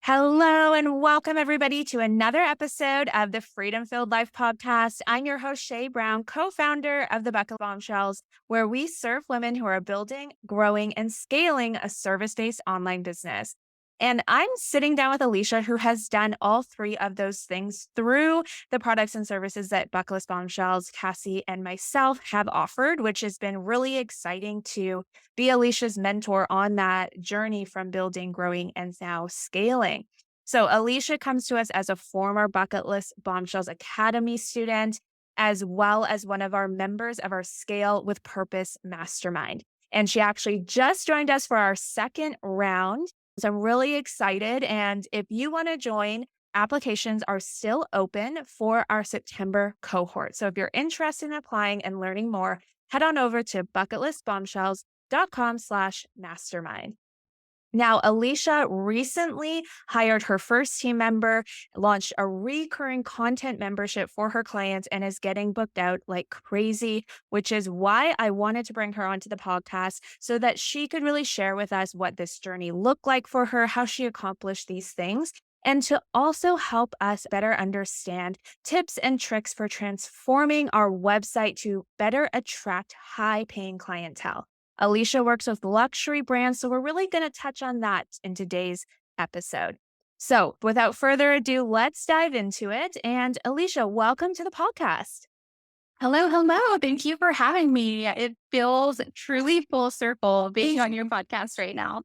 Hello and welcome everybody to another episode of the Freedom Filled Life podcast. I'm your host, Shay Brown, co-founder of the Bucket Bombshells, where we serve women who are building, growing, and scaling a service-based online business. And I'm sitting down with Alisha, who has done all three of those things through the products and services that Bucketless Bombshells, Cassie, and myself have offered, which has been really exciting to be Alicia's mentor on that journey from building, growing, and now scaling. So Alicia comes to us as a former Bucketless Bombshells Academy student, as well as one of our members of our Scale with Purpose Mastermind. And she actually just joined us for our second round. So I'm really excited. And if you want to join, applications are still open for our September cohort. So if you're interested in applying and learning more, head on over to bucketlessbombshells.com/mastermind. Now, Alisha recently hired her first team member, launched a recurring content membership for her clients, and is getting booked out like crazy, which is why I wanted to bring her onto the podcast so that she could really share with us what this journey looked like for her, how she accomplished these things, and to also help us better understand tips and tricks for transforming our website to better attract high-paying clientele. Alisha works with luxury brands, so we're really going to touch on that in today's episode. So without further ado, let's dive into it. And Alisha, welcome to the podcast. Hello, hello. Thank you for having me. It feels truly full circle being on your podcast right now.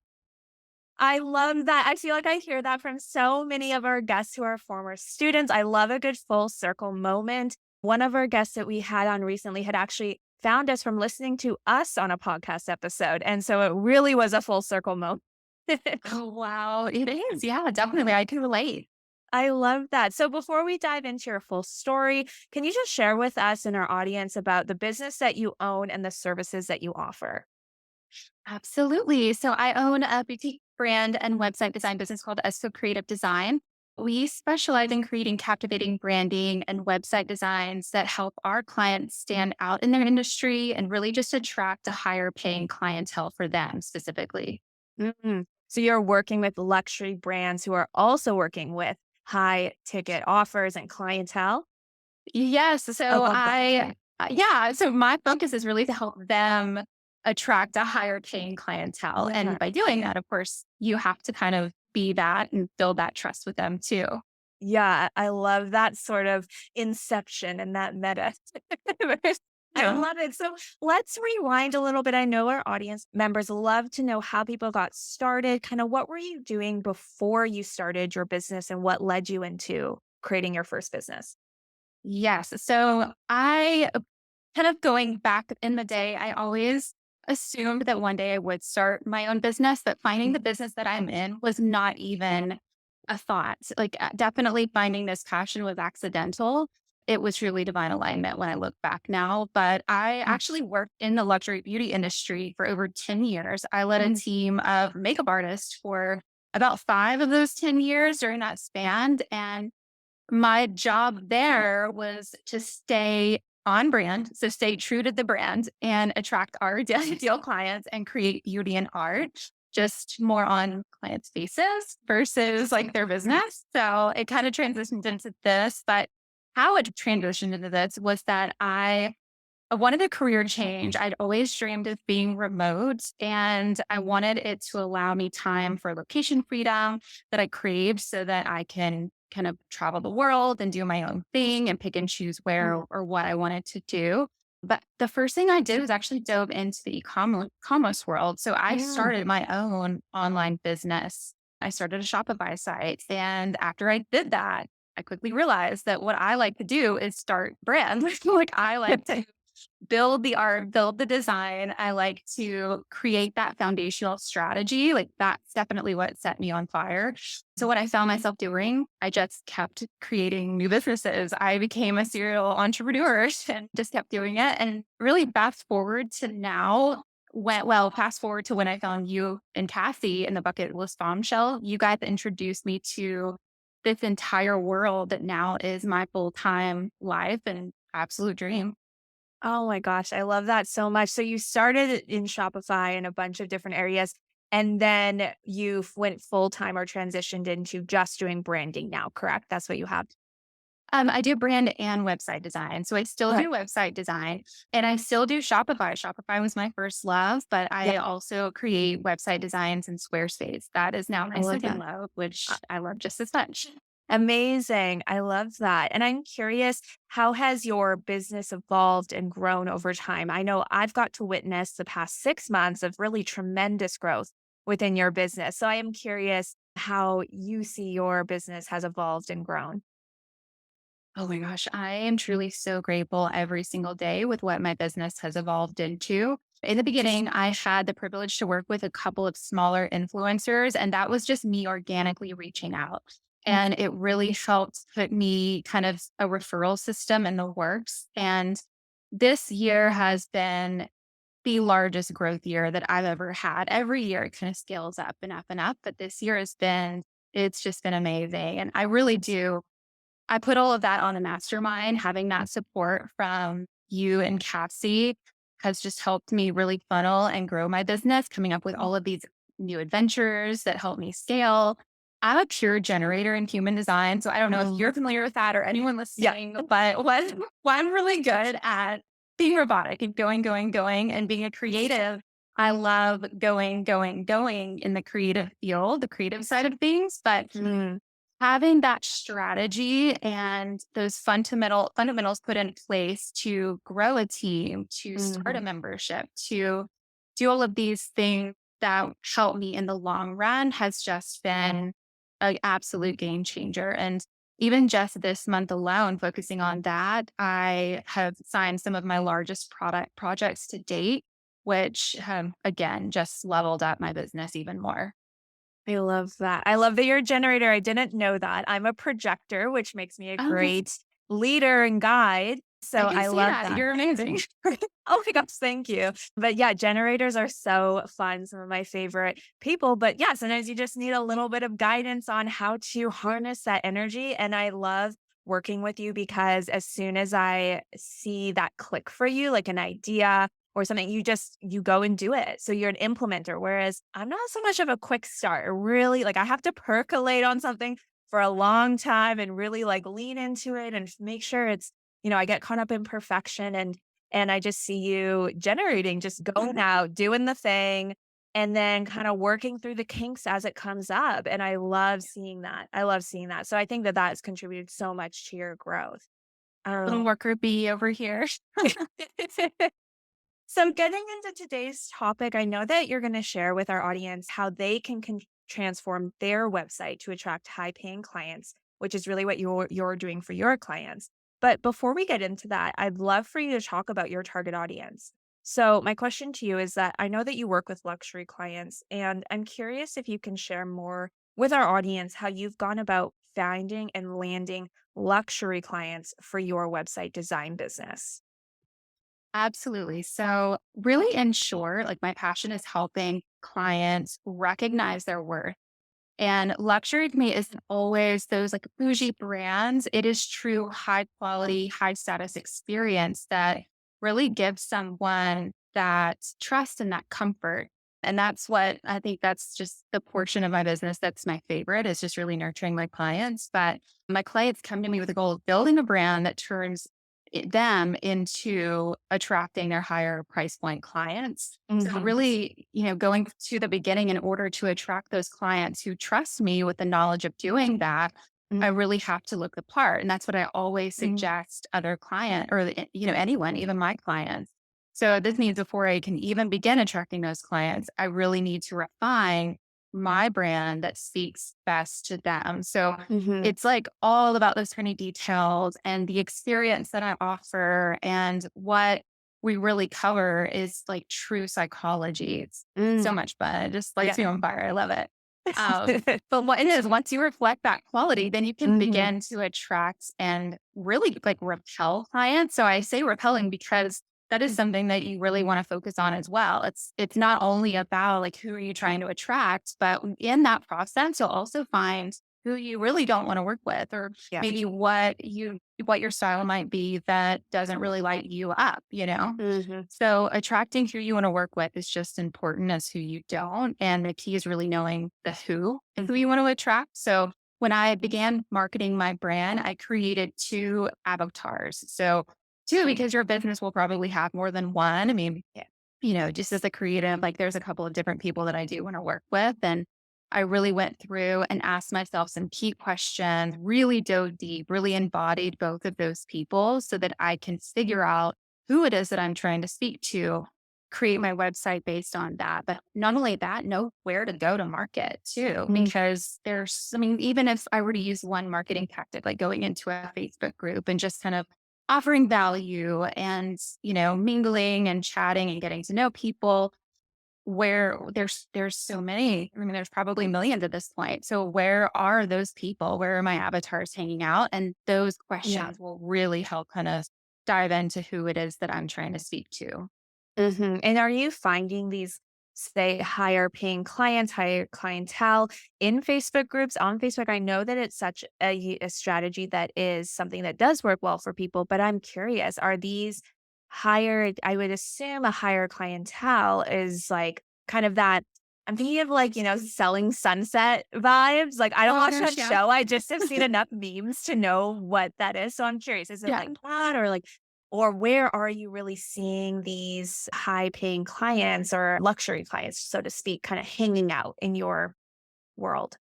I love that. I feel like I hear that from so many of our guests who are former students. I love a good full circle moment. One of our guests that we had on recently had actually found us from listening to us on a podcast episode. And so it really was a full circle moment. Oh, wow. It is. Yeah, definitely. I can relate. I love that. So before we dive into your full story, can you just share with us and our audience about the business that you own and the services that you offer? Absolutely. So I own a boutique brand and website design business called Esco Creative Design. We specialize in creating captivating branding and website designs that help our clients stand out in their industry and really just attract a higher paying clientele for them specifically. Mm. So you're working with luxury brands who are also working with high ticket offers and clientele. Yes. I So love that. so my focus is really to help them attract a higher paying clientele. Yeah. And by doing that, of course, you have to kind of be that and build that trust with them too. Yeah, I love that sort of inception and that meta. I Yeah. love it. So let's rewind a little bit. I know our audience members love to know how people got started. Kind of what were you doing before you started your business and what led you into creating your first business? Yes. So I kind of going back in the day, I always assumed that one day I would start my own business, but finding the business that I'm in was not even a thought. Definitely finding this passion was accidental. It was really divine alignment when I look back now. But I actually worked in the luxury beauty industry for over 10 years. I led a team of makeup artists for about 5 of those 10 years during that span. And my job there was to stay on brand, so stay true to the brand and attract our ideal clients and create beauty and art just more on clients' faces versus like their business. So it kind of transitioned into this, but how it transitioned into this was that I wanted a career change. I'd always dreamed of being remote and I wanted it to allow me time for location freedom that I craved so that I can kind of travel the world and do my own thing and pick and choose where or what I wanted to do. But the first thing I did was actually dove into the commerce world. So I Yeah. started my own online business. I started a Shopify site. And after I did that, I quickly realized that what I like to do is start brands. Like I like to build the art, build the design. I like to create that foundational strategy. Like that's definitely what set me on fire. So what I found myself doing, I just kept creating new businesses. I became a serial entrepreneur and just kept doing it. And really fast forward to now, fast forward to when I found you and Cassie in the Bucket List Bombshell. You guys introduced me to this entire world that now is my full-time life and absolute dream. Oh my gosh, I love that so much. So you started in Shopify in a bunch of different areas. And then you went full time or transitioned into just doing branding now, correct? That's what you have. I do brand and website design. So I still Okay. do website design and I still do Shopify. Shopify was my first love, but Yeah, I also create website designs in Squarespace. That is now I my love second that. love, Uh, which I love just as much. Amazing. I love that. And I'm curious, how has your business evolved and grown over time? I know I've got to witness the past 6 months of really tremendous growth within your business. So I am curious how you see your business has evolved and grown. Oh my gosh, I am truly so grateful every single day with what my business has evolved into. In the beginning, I had the privilege to work with a couple of smaller influencers, and that was just me organically reaching out. And it really helped put me kind of a referral system in the works. And this year has been the largest growth year that I've ever had. Every year it kind of scales up and up and up, but this year it's just been amazing. And I really do I put all of that on a mastermind. Having that support from you and Cassie has just helped me really funnel and grow my business, coming up with all of these new adventures that help me scale. I'm a pure generator in human design. So I don't know if you're familiar with that or anyone Yeah. listening, but what I'm really good at being robotic and going, and being a creative. I love going in the creative field, the creative side of things. But Mm, having that strategy and those fundamentals put in place to grow a team, to start a mhm. membership, to do all of these things that help me in the long run has just been an absolute game changer. And even just this month alone, focusing on that, I have signed some of my largest product projects to date, which again just leveled up my business even more. I love that. I love that you're a generator. I didn't know that. I'm a projector, which makes me a Oh, great leader and guide. I So can I see love that. that. You're amazing. Oh my gosh, thank you. But yeah, generators are so fun, some of my favorite people. But yeah, sometimes you just need a little bit of guidance on how to harness that energy. And I love working with you because as soon as I see that click for you, like an idea or something, you go and do it. So you're an implementer. Whereas I'm not so much of a quick start. Really, like I have to percolate on something for a long time and really like lean into it and make sure I get caught up in perfection and I just see you generating, just going out, doing the thing, and then kind of working through the kinks as it comes up. And I love seeing that. I love seeing that. So I think that that has contributed so much to your growth. Little Um, worker bee over here. so getting into today's topic, I know that you're going to share with our audience how they can transform their website to attract high-paying clients, which is really what you're doing for your clients. But before we get into that, I'd love for you to talk about your target audience. So my question to you is that I know that you work with luxury clients, and I'm curious if you can share more with our audience how you've gone about finding and landing luxury clients for your website design business. Absolutely. So, really, in short, like my passion is helping clients recognize their worth. And luxury to me isn't always those like bougie brands. It is true high quality, high status experience that really gives someone that trust and that comfort. And that's what I think that's just the portion of my business that's my favorite is just really nurturing my clients. But my clients come to me with a goal of building a brand that turns them into attracting their higher price point clients. So Mhm. really, going to the beginning in order to attract those clients who trust me with the knowledge of doing that, I Mhm. really have to look the part. And that's what I always Mhm. suggest other client or, anyone, even my clients. So this means before I can even begin attracting those clients, I really need to refine my brand that speaks best to them. So Mhm. it's like all about those tiny details and the experience that I offer and what we really cover is like true psychology. It's so Mm. much fun. It just lights Yeah. me on fire. I love it. But what it is, once you reflect that quality, then you can Mhm. begin to attract and really like repel clients. So I say repelling because that is something that you really want to focus on as well. It's not only about like who are you trying to attract, but in that process, you'll also find who you really don't want to work with, or Yeah. maybe what your style might be that doesn't really light you up, you know? Hmm. So attracting who you want to work with is just important as who you don't. And the key is really knowing the who and who you want to attract. So when I began marketing my brand, I created two avatars. So two, because your business will probably have more than one. I mean, Yeah. just as a creative, like there's a couple of different people that I do want to work with. And I really went through and asked myself some key questions, really dove deep, really embodied both of those people so that I can figure out who it is that I'm trying to speak to, create my website based on that. But not only that, know where to go to market too, Mm. because even if I were to use one marketing tactic, like going into a Facebook group and just kind of offering value and, mingling and chatting and getting to know people, where there's so many. I mean, there's probably millions at this point. So where are those people? Where are my avatars hanging out? And those Yeah. questions will really help kind of dive into who it is that I'm trying to speak to. And are you finding these, say, higher paying clients, higher clientele in Facebook groups on Facebook? I know that it's such a strategy that is something that does work well for people, but I'm curious, are these higher, I would assume a higher clientele is like kind of that. I'm thinking of like, selling sunset vibes. Like, I don't Oh my watch gosh, that yeah. show. I just have seen enough memes to know what that is. So I'm curious, is it Yeah. like that or like, or where are you really seeing these high paying clients or luxury clients, so to speak, kind of hanging out in your world?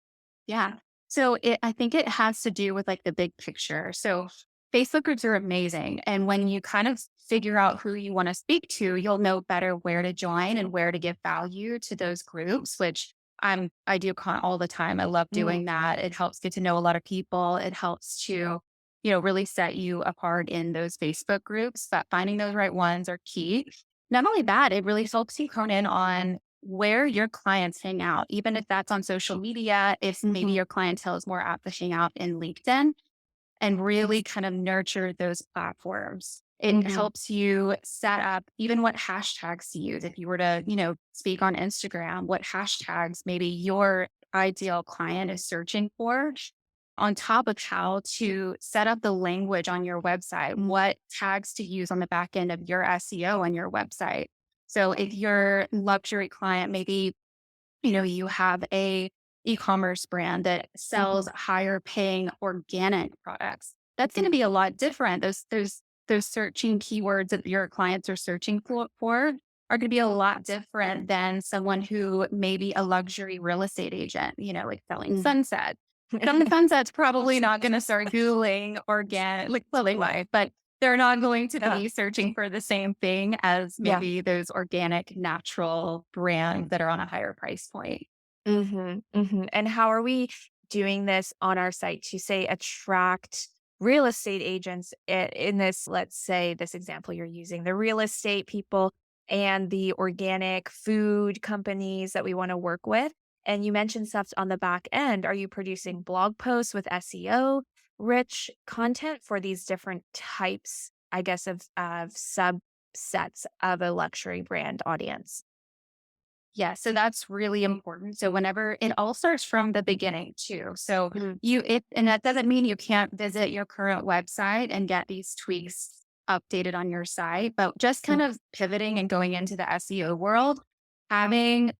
Yeah. I think it has to do with like the big picture. So Facebook groups are amazing. And when you kind of figure out who you want to speak to, you'll know better where to join and where to give value to those groups, which I do all the time. I love Mm. doing that. It helps get to know a lot of people. It helps to, really set you apart in those Facebook groups. But finding those right ones are key. Not only that, it really helps you hone in on where your clients hang out, even if that's on social media, if maybe Mhm. your clientele is more apt to hang out in LinkedIn and really kind of nurture those platforms. It Mhm. helps you set up even what hashtags to use. If you were to, speak on Instagram, what hashtags maybe your ideal client is searching for, on top of how to set up the language on your website, what tags to use on the back end of your SEO on your website. So if your luxury client, maybe, you have a e-commerce brand that sells higher paying organic products, that's going to be a lot different. Those searching keywords that your clients are searching for are going to be a lot different than someone who may be a luxury real estate agent, like selling Mhm. sunset. Some of the sunsets probably not going to start Googling organic, like, well, they might, but they're not going to be searching for the same thing as Yeah. maybe those organic, natural brands that are on a higher price point. Mhm, mhm, and how are we doing this on our site to, say, attract real estate agents in this, let's say, this example you're using, the real estate people and the organic food companies that we wanna work with? And you mentioned stuff on the back end. Are you producing blog posts with SEO rich content for these different types, I guess, of subsets of a luxury brand audience? Yeah, so that's really important. So whenever it all starts from the beginning too. So Mhm, and that doesn't mean you can't visit your current website and get these tweaks updated on your site, but just kind of pivoting and going into the SEO world, having,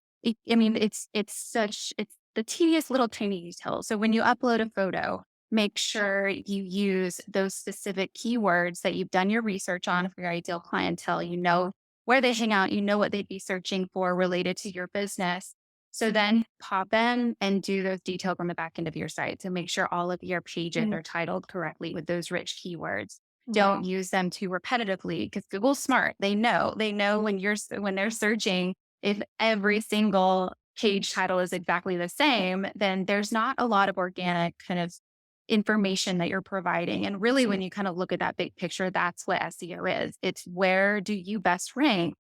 I mean, it's the tedious little tiny details. So when you upload a photo, make sure you use those specific keywords that you've done your research on for your ideal clientele. Where they hang out, what they'd be searching for related to your business. So then pop in and do those details on the back end of your site to make sure all of your pages mhm, are titled correctly with those rich keywords. mhm, Don't use them too repetitively because Google's smart. They know when they're searching, if every single page title is exactly the same, then there's not a lot of organic kind of information that you're providing. And really, when you kind of look at that big picture, that's what SEO is. It's where do you best rank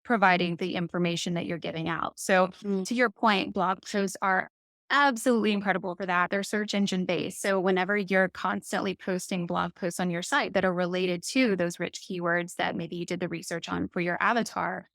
providing the information that you're giving out. So, mhm, to your point, blog posts are absolutely incredible for that. They're search engine based. So, whenever you're constantly posting blog posts on your site that are related to those rich keywords that maybe you did the research on for your avatar,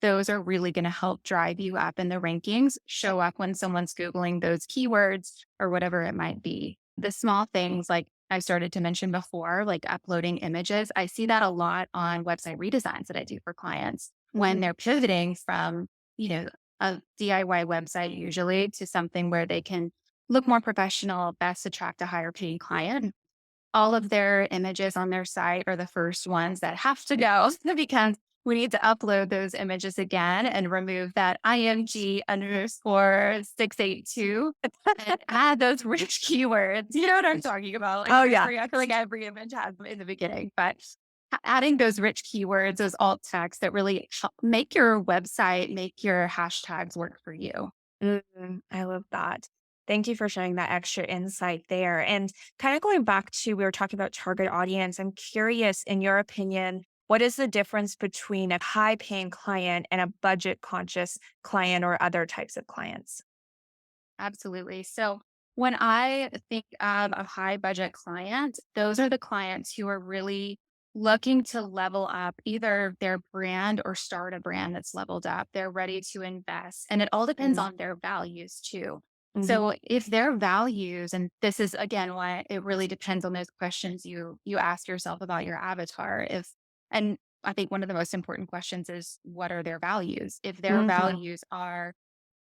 those are really going to help drive you up in the rankings, show up when someone's Googling those keywords or whatever it might be. The small things like I started to mention before, like uploading images, I see that a lot on website redesigns that I do for clients when Mhm. they're pivoting from, you know, a DIY website usually to something where they can look more professional, best attract a higher paying client. All of their images on their site are the first ones that have to go because we need to upload those images again and remove that IMG underscore 682 and add those rich keywords. You know what I'm talking about? Like Oh, yeah. I feel like every image has them in the beginning, but adding those rich keywords, those alt text that really make your website, make your hashtags work for you. I love that. Thank you for sharing that extra insight there. And kind of going back to, we were talking about target audience. I'm curious, in your opinion, what is the difference between a high paying client and a budget conscious client or other types of clients? Absolutely. So when I think of a high budget client, those are the clients who are really looking to level up either their brand or start a brand that's leveled up. They're ready to invest. And it all depends Mhm. on their values too. Mhm. So if their values, and this is again why it really depends on those questions you ask yourself about your avatar. If and I think one of the most important questions is what are their values? If their Mhm. values are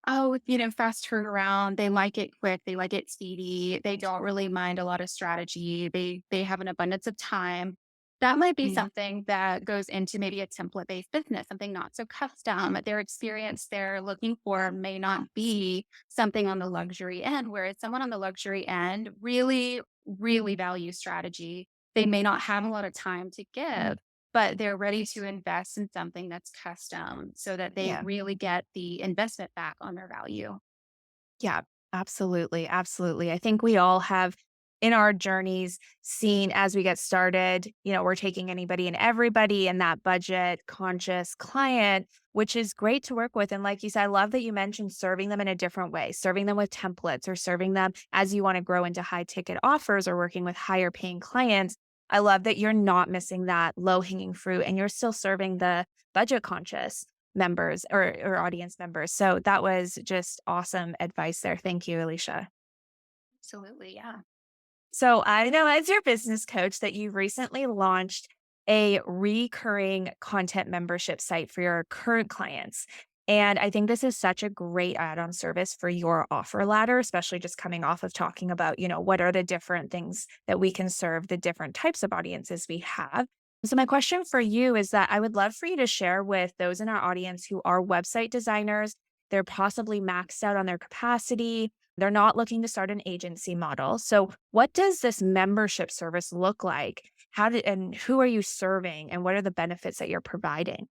oh, fast turnaround. They like it quick. They like it speedy. They don't really mind a lot of strategy. They have an abundance of time. That might be Mhm. something that goes into maybe a template based business, something not so custom. Their experience they're looking for may not be something on the luxury end, whereas someone on the luxury end really, really values strategy. They may not have a lot of time to give, but they're ready to invest in something that's custom so that they Yeah. really get the investment back on their value. Yeah, absolutely. Absolutely. I think we all have in our journeys seen as we get started, we're taking anybody and everybody in that budget conscious client, which is great to work with. And like you said, I love that you mentioned serving them in a different way, serving them with templates or serving them as you want to grow into high ticket offers or working with higher paying clients. I love that you're not missing that low hanging fruit and you're still serving the budget conscious members or audience members. So that was just awesome advice there. Thank you, Alicia. Absolutely. Yeah. So I know as your business coach that you recently launched a recurring content membership site for your current clients. And I think this is such a great add-on service for your offer ladder, especially just coming off of talking about, what are the different things that we can serve the different types of audiences we have. So my question for you is that I would love for you to share with those in our audience who are website designers. They're possibly maxed out on their capacity. They're not looking to start an agency model. So, what does this membership service look like? And who are you serving and what are the benefits that you're providing?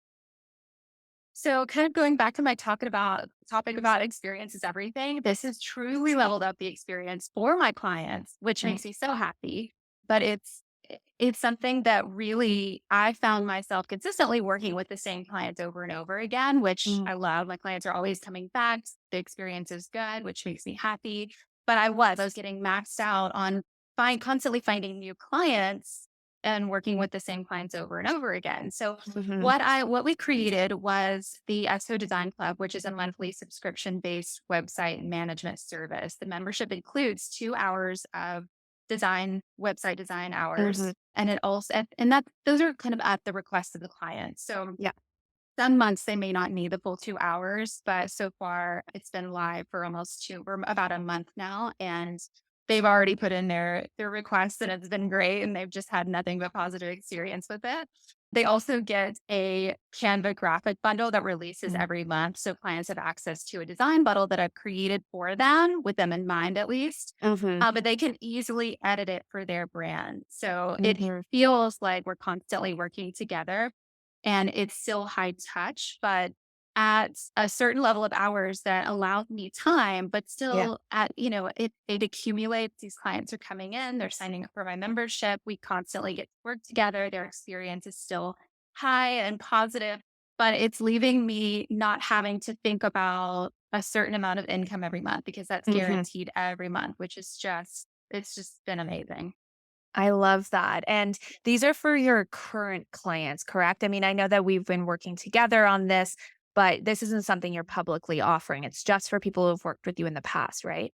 So kind of going back to my topic about experience is everything. This has truly leveled up the experience for my clients, which Mm, makes me so happy. But it's something that really I found myself consistently working with the same clients over and over again, which mm, I love. My clients are always coming back. The experience is good, which makes me happy. But I was getting maxed out on constantly finding new clients and working with the same clients over and over again. So mhm, what we created was the ESO Design Club, which is a monthly subscription-based website management service. The membership includes 2 hours of website design mhm. hours. And it also and that those are kind of at the request of the client. So Yeah. some months they may not need the full 2 hours, but so far it's been live for about a month now. And they've already put in their requests and it's been great. And they've just had nothing but positive experience with it. They also get a Canva graphic bundle that releases Mm, every month. So clients have access to a design bundle that I've created for them, with them in mind at least. mhm, But they can easily edit it for their brand. So it mhm. feels like we're constantly working together and it's still high touch, but at a certain level of hours that allow me time, but Yeah. still it accumulates. These clients are coming in, they're signing up for my membership. We constantly get to work together. Their experience is still high and positive, but it's leaving me not having to think about a certain amount of income every month because that's Mhm. guaranteed every month, which is it's just been amazing. I love that. And these are for your current clients, correct? I mean, I know that we've been working together on this. but this isn't something you're publicly offering. It's just for people who've worked with you in the past, right?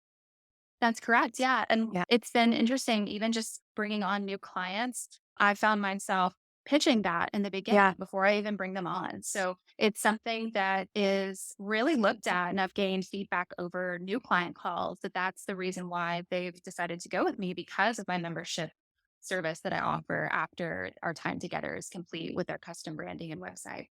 That's correct. Yeah. And Yeah. it's been interesting, even just bringing on new clients. I found myself pitching that in the Yeah. beginning before I even bring them on. So it's something that is really looked at. And I've gained feedback over new client calls that that's the reason why they've decided to go with me because of my membership service that I offer after our time together is complete with our custom branding and website.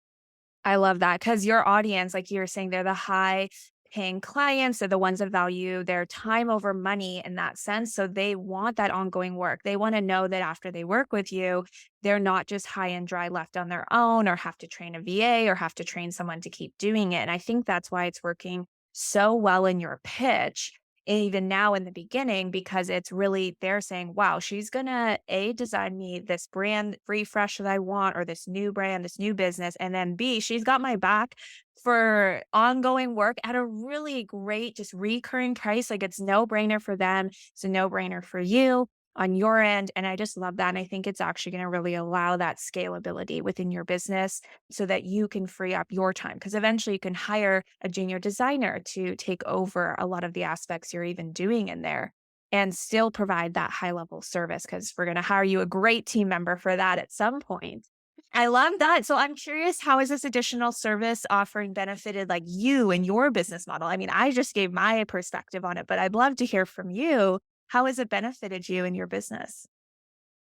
I love that because your audience, like you were saying, they're the high paying clients. They're the ones that value their time over money in that sense. So they want that ongoing work. They want to know that after they work with you, they're not just high and dry left on their own or have to train a VA or have to train someone to keep doing it. And I think that's why it's working so well in your pitch. Even now in the beginning, because it's really they're saying, wow, she's gonna A, design me this brand refresh that I want, or this new brand, this new business. And then B, she's got my back for ongoing work at a really great, just recurring price. Like it's no brainer for them. It's a no brainer for you on your end. And I just love that. And I think it's actually going to really allow that scalability within your business so that you can free up your time. Because eventually you can hire a junior designer to take over a lot of the aspects you're even doing in there and still provide that high level service because we're going to hire you a great team member for that at some point. I love that. So I'm curious, how has this additional service offering benefited like you and your business model? I mean, I just gave my perspective on it, but I'd love to hear from you. How has it benefited you and your business?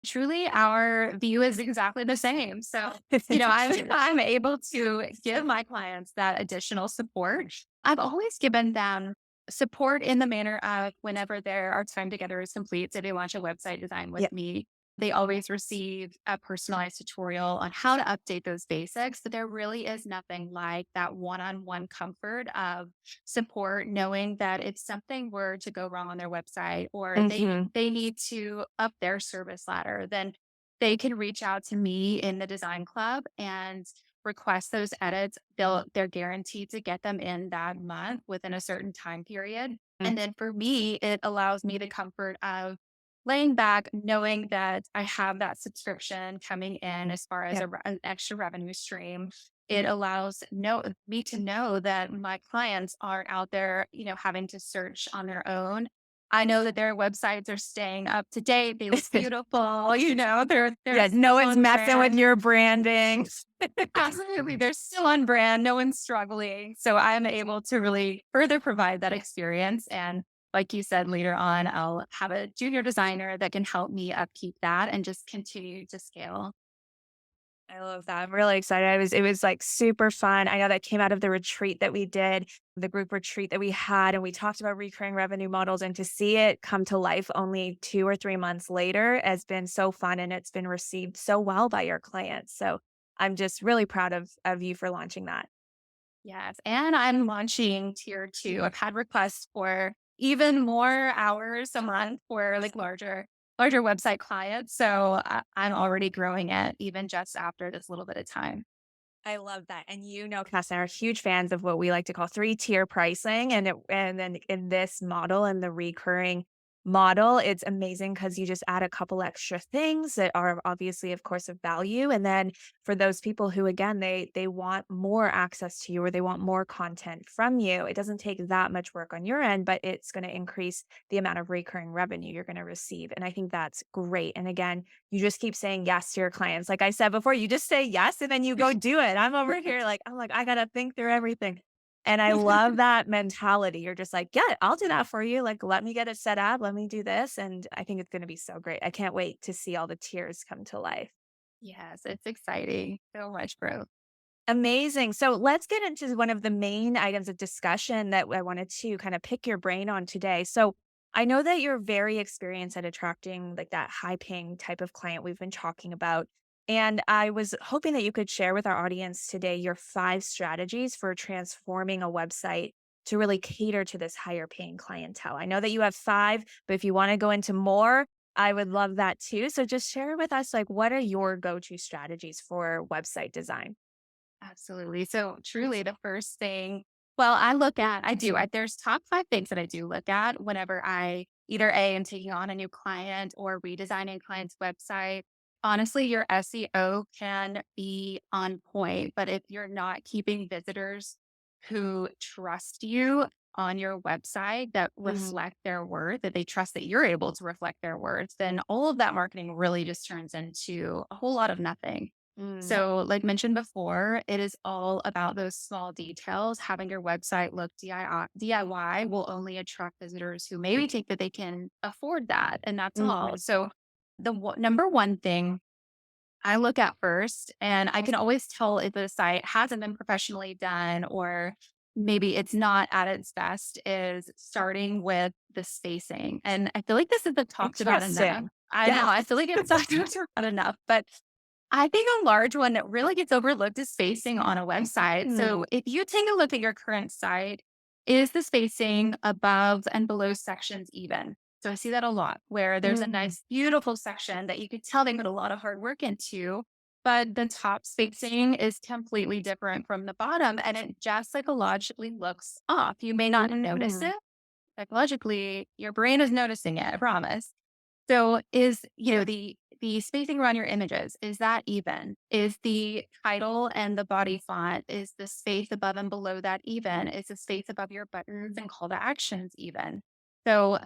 Truly, our view is exactly the same. So, I'm able to give my clients that additional support. I've always given them support in the manner of whenever our time together is complete, so they launch a website design with Yeah. me. They always receive a personalized tutorial on how to update those basics. But there really is nothing like that one-on-one comfort of support, knowing that if something were to go wrong on their website or Hmm. they need to up their service ladder, then they can reach out to me in the design club and request those edits. They're guaranteed to get them in that month within a certain time period. And then for me, it allows me the comfort of laying back, knowing that I have that subscription coming in as far as Yeah. an extra revenue stream. It allows me to know that my clients aren't out there, having to search on their own. I know that their websites are staying up to date. They look beautiful. They're Yeah. No still one's on messing with brand. your branding. Absolutely. They're still on brand. No one's struggling. So I'm able to really further provide that experience. And like you said, later on, I'll have a junior designer that can help me upkeep that and just continue to scale. I love that. I'm really excited. It was like super fun. I know that came out of the retreat that we did, the group retreat that we had, and we talked about recurring revenue models. And to see it come to life only 2 or 3 months later has been so fun, and it's been received so well by your clients. So I'm just really proud of you for launching that. Yes. And I'm launching tier two. I've had requests for even more hours a month for like larger website clients. So I'm already growing it even just after this little bit of time. I love that. And Cass and I are huge fans of what we like to call three-tier pricing. And then in this model and the recurring model, it's amazing because you just add a couple extra things that are obviously, of course, of value. And then for those people who again they want more access to you or they want more content from you, it doesn't take that much work on your end, but it's going to increase the amount of recurring revenue you're going to receive. And I think that's great. And again, you just keep saying yes to your clients. Like I said before, you just say yes and then you go do it. I'm over here like, I'm like, I got to think through everything. And I love that mentality. You're just like, yeah, I'll do that for you. Like, let me get it set up. Let me do this. And I think it's going to be so great. I can't wait to see all the tiers come to life. Yes, it's exciting. So much growth. Amazing. So let's get into one of the main items of discussion that I wanted to kind of pick your brain on today. So I know that you're very experienced at attracting like that high paying type of client we've been talking about. And I was hoping that you could share with our audience today your 5 strategies for transforming a website to really cater to this higher paying clientele. I know that you have 5, but if you want to go into more, I would love that too. So just share with us like what are your go-to strategies for website design? Absolutely. So truly the first thing, well, I do, there's top 5 things that I do look at whenever I either A, am taking on a new client or redesigning a client's website. Honestly, your SEO can be on point, but if you're not keeping visitors who trust you on your website that Mhm. reflect their worth, that they trust that you're able to reflect their worth, then all of that marketing really just turns into a whole lot of nothing. Mm. So, like mentioned before, it is all about those small details. Having your website look DIY will only attract visitors who maybe think that they can afford that. And that's all. Mhm. So, the number one thing I look at first, and I can always tell if a site hasn't been professionally done or maybe it's not at its best, is starting with the spacing. And I feel like this isn't talked about enough. Interesting. I know. Yeah. I feel like it's not talked about enough, but I think a large one that really gets overlooked is spacing on a website. Mm. So if you take a look at your current site, is the spacing above and below sections even? So I see that a lot where there's a Mm. nice, beautiful section that you could tell they put a lot of hard work into, but the top spacing is completely different from the bottom and it just psychologically looks off. You may not notice Mm. it. Psychologically, your brain is noticing it, I promise. So is, the spacing around your images, is that even? Is the title and the body font, is the space above and below that even? Is the space above your buttons and call to actions even? So,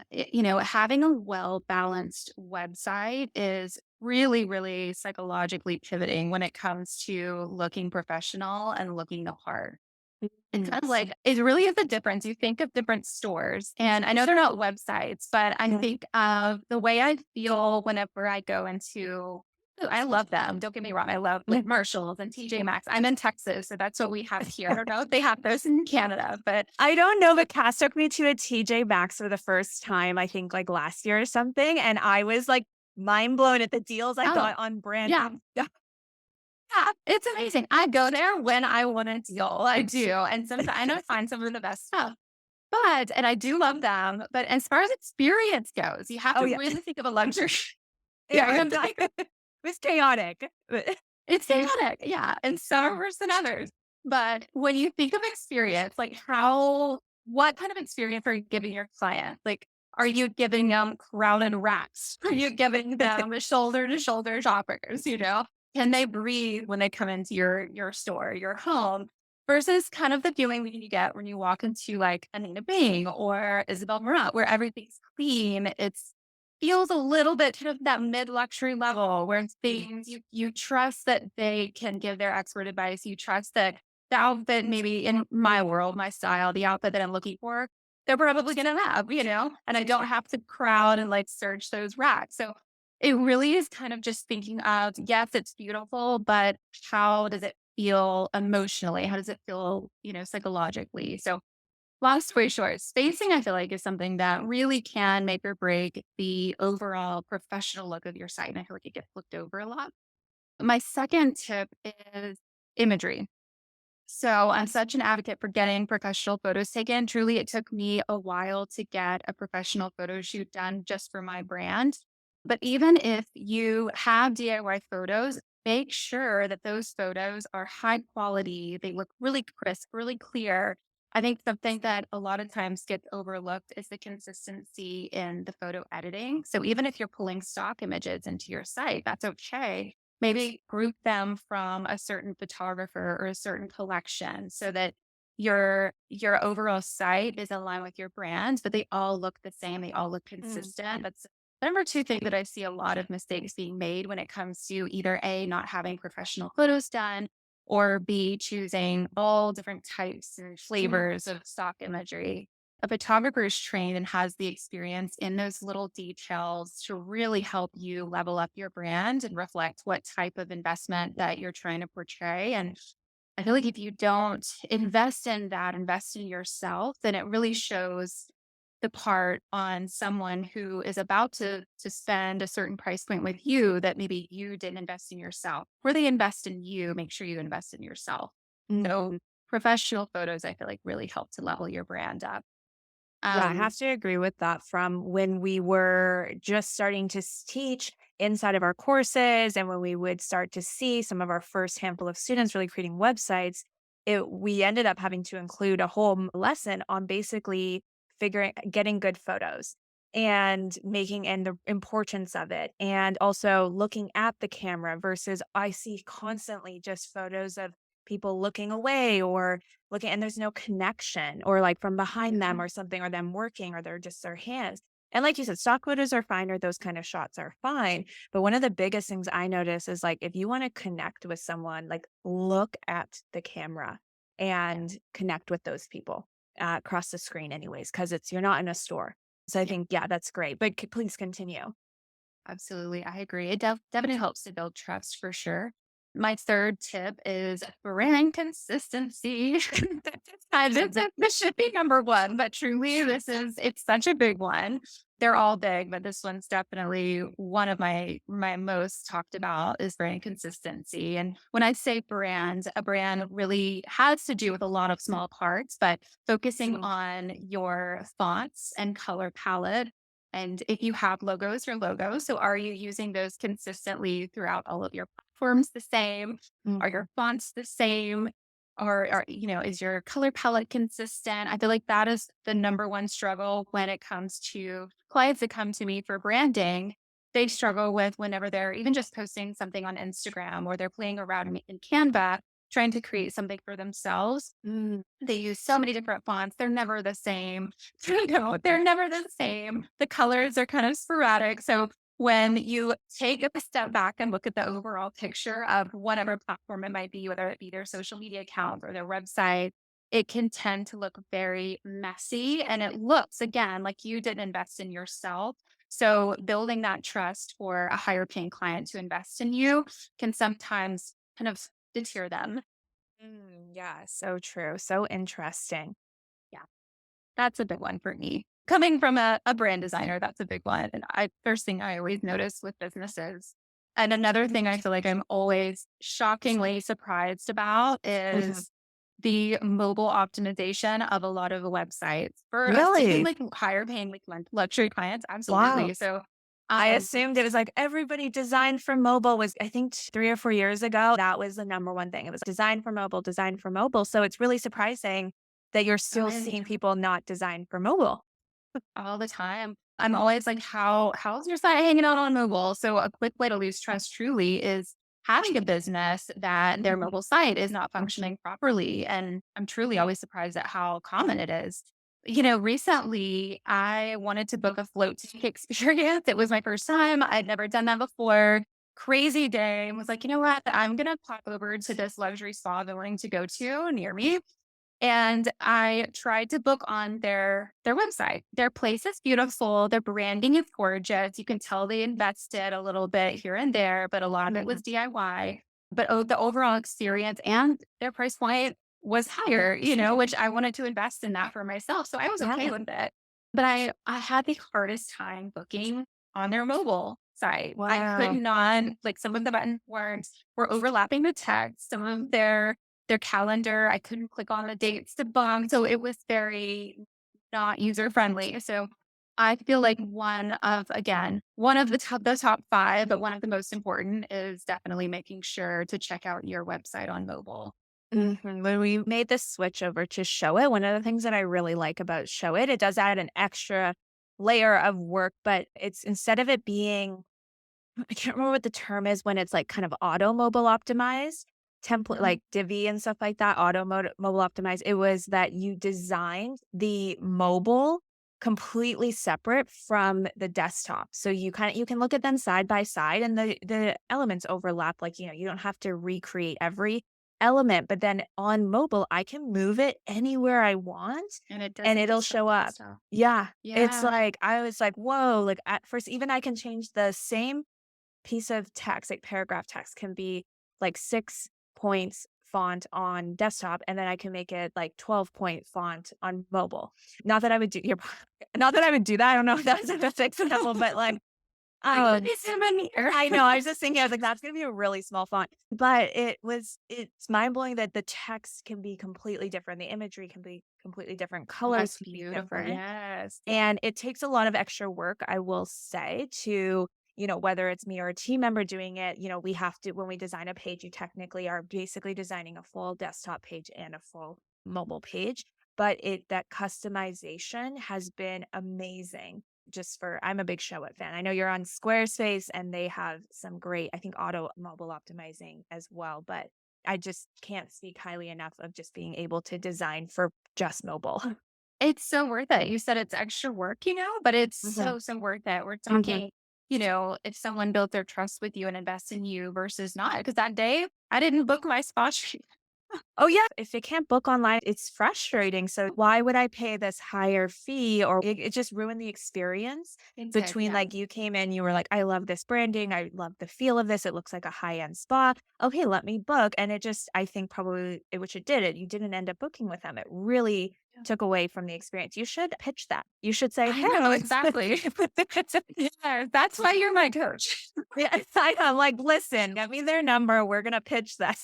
having a well balanced website is really, really psychologically pivoting when it comes to looking professional and looking the part. It's Mm. kind of like it really is a difference. You think of different stores, and I know they're not websites, but I think of the way I feel whenever I go into I love them. Don't get me wrong. I love like Marshalls and TJ Maxx. I'm in Texas, so that's what we have here. I don't know if they have those in Canada, but I don't know, but Cass took me to a TJ Maxx for the first time, I think, like, last year or something, and I was, like, mind blown at the deals I oh, got on brand yeah. new stuff. Yeah, it's amazing. I go there when I want a deal. I do. And sometimes I know I find some of the best stuff. And I do love them. But as far as experience goes, you have Oh, to yeah. really think of a luxury. Yeah, Yeah, you have to think exactly. It was chaotic, but it's chaotic. Yeah. And some are worse than others. But when you think of experience, like what kind of experience are you giving your client? Like, are you giving them crowded racks? Are you giving them shoulder to shoulder shoppers? Can they breathe when they come into your store, your home? Versus kind of the feeling that you get when you walk into like Anita Bing or Isabel Marant, where everything's clean. It's feels a little bit kind of that mid luxury level where it's things you trust that they can give their expert advice. You trust that the outfit, maybe in my world, my style, the outfit that I'm looking for, they're probably going to have, and I don't have to crowd and like search those racks. So it really is kind of just thinking of, yes, it's beautiful, but how does it feel emotionally? How does it feel, psychologically? So long story short, spacing, I feel like, is something that really can make or break the overall professional look of your site. And I feel like it gets looked over a lot. My second tip is imagery. So I'm such an advocate for getting professional photos taken. Truly, it took me a while to get a professional photo shoot done just for my brand. But even if you have DIY photos, make sure that those photos are high quality. They look really crisp, really clear. I think something that a lot of times gets overlooked is the consistency in the photo editing. So even if you're pulling stock images into your site, that's okay. Maybe group them from a certain photographer or a certain collection so that your overall site is in line with your brand, but they all look the same. They all look mm, consistent. That's the number two thing that I see a lot of mistakes being made when it comes to either A, not having professional photos done, or B, choosing all different types and mm, flavors of stock imagery. A photographer is trained and has the experience in those little details to really help you level up your brand and reflect what type of investment that you're trying to portray. And I feel like if you don't invest in that, invest in yourself, then it really shows the part on someone who is about to spend a certain price point with you that maybe you didn't invest in yourself. Where they invest in you, make sure you invest in yourself. So mm. professional photos, I feel like really help to level your brand up. Yeah, I Um, have to agree with that from when we were just starting to teach inside of our courses and when we would start to see some of our first handful of students really creating websites, we ended up having to include a whole lesson on basically getting good photos. and making and the importance of it, and also looking at the camera versus I see constantly just photos of people looking away or looking and there's no connection or like from behind them or something or them working or they're just their hands. And like you said, stock photos are fine or those kind of shots are fine. But one of the biggest things I notice is like if you want to connect with someone, like look at the camera and connect with those people across the screen anyways, because it's you're not in a store. So I Yeah, think, yeah, that's great, but c please continue. absolutely. I agree. It definitely helps to build trust for sure. My third tip is brand consistency. This should be number one, but truly, it's such a big one. They're all big, but this one's definitely one of my most talked about is brand consistency. And when I say brand, a brand really has to do with a lot of small parts, but focusing Mhm. on your fonts and color palette and if you have logos, your logos. So are you using those consistently throughout all of your platforms the same? Are Mhm. your fonts the same? Or is your color palette consistent? I feel like that is the number one struggle when it comes to clients that come to me for branding. They struggle with whenever they're even just posting something on Instagram or they're playing around in Canva, trying to create something for themselves. Mm. They use so many different fonts. They're never the same. They're never the same. The colors are kind of sporadic. So when you take a step back and look at the overall picture of whatever platform it might be, whether it be their social media account or their website, it can tend to look very messy. And it looks, again, like you didn't invest in yourself. So building that trust for a higher paying client to invest in you can sometimes kind of deter them. Yeah, so true, so interesting. Yeah. That's a big one for me. Coming from a brand designer, that's a big one. And I first thing I always notice with businesses. And another thing I feel like I'm always shockingly surprised about Mhm. is the mobile optimization of a lot of the websites for even Really? like higher paying like luxury clients. Wow. Absolutely. So I um assumed it was like everybody designed for mobile was I think 3 or 4 years ago, that was the number one thing. It was designed for mobile, designed for mobile. So it's really surprising that you're oh, still yeah, seeing people not designed for mobile. all the time. I'm always like, how's your site hanging out on mobile? So a quick way to lose trust truly is having a business that their mobile site is not functioning properly. And I'm truly always surprised at how common it is. Recently I wanted to book a float tank experience. It was my first time. I'd never done that before. Crazy day. And was like, you know what? I'm gonna pop over to this luxury spa they're wanting to go to near me and I tried to book on their website. Their place is beautiful. Their branding is gorgeous. You can tell they invested a little bit here and there, but a lot of it was Mhm. DIY. But the overall experience and their price point was higher, which I wanted to invest in that for myself. So I was okay Yeah. with it. But I had the hardest time booking on their mobile site. I could Wow. not like some of the buttons were overlapping the text. Some of their calendar. I couldn't click on the dates to book. So it was very not user friendly. So I feel like one of the top five, but one of the most important is definitely making sure to check out your website on mobile. Mhm. When we made the switch over to Show It, one of the things that I really like about Show It, it does add an extra layer of work, but it's instead of it being I can't remember what the term is when it's like kind of auto mobile optimized, template Mhm. like Divi and stuff like that, mobile optimized. It was that you designed the mobile completely separate from the desktop. So you can look at them side by side and the elements overlap. Like, you don't have to recreate every element, but then on mobile, I can move it anywhere I want And it and doesn't it'll disrupt show the up. desktop. Yeah. It's Yeah. like I was like, whoa, like at first, even I can change the same piece of text, like paragraph text can be like 6 points font on desktop, and then I can make it like 12-point font on mobile. Not that I would do you're not that I would do that. I don't know if that's a fix level, but like, Like, let um, me zoom in here. I know, I was just thinking, I was like, that's gonna be a really small font. But it's mind blowing that the text can be completely different. The imagery can be completely different. Colors That's can be beautiful. different. Yes. And it takes a lot of extra work, I will say, to, whether it's me or a team member doing it, we have to, when we design a page, you technically are basically designing a full desktop page and a full mobile page. But that customization has been amazing. I'm a big Showit fan. I know you're on Squarespace and they have some great, I think, auto mobile optimizing as well, but I just can't speak highly enough of just being able to design for just mobile. It's so worth it. You said it's extra work, but it's Mhm. so worth it. We're talking, if someone built their trust with you and invest in you versus not, because that day I didn't book my spa treatment. Oh, yeah. If it can't book online, it's frustrating. So why would I pay this higher fee or it just ruined the experience It did, between yeah. like you came in, you were like, I love this branding. I love the feel of this. It looks like a high-end spa. Okay, let me book. And it just, I think probably which it did it. You didn't end up booking with them. It really Yeah. took away from the experience. You should pitch that. You should say, I hey, know, exactly. Yeah, that's why you're my coach. yeah, I'm like, listen, get me their number. We're gonna pitch that.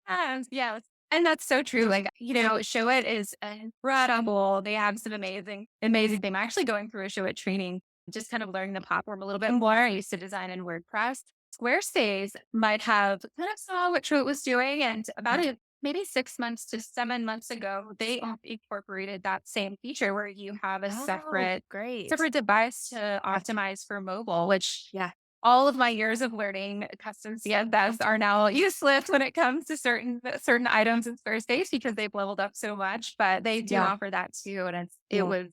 Yes, yes. And that's so true. Like, Showit is incredible. They have some amazing thing. I'm actually going through a Showit training, just kind of learning the platform a little bit more. I used to design in WordPress. Squarespace might have kind of saw what Showit was doing. And about maybe 6 months to 7 months ago, they incorporated that same feature where you have a Oh, separate great. separate device to optimize for mobile, which Yeah. all of my years of learning custom CSS are now useless when it comes to certain items in Squarespace because they've leveled up so much. But they do Yeah. offer that too, and Yeah.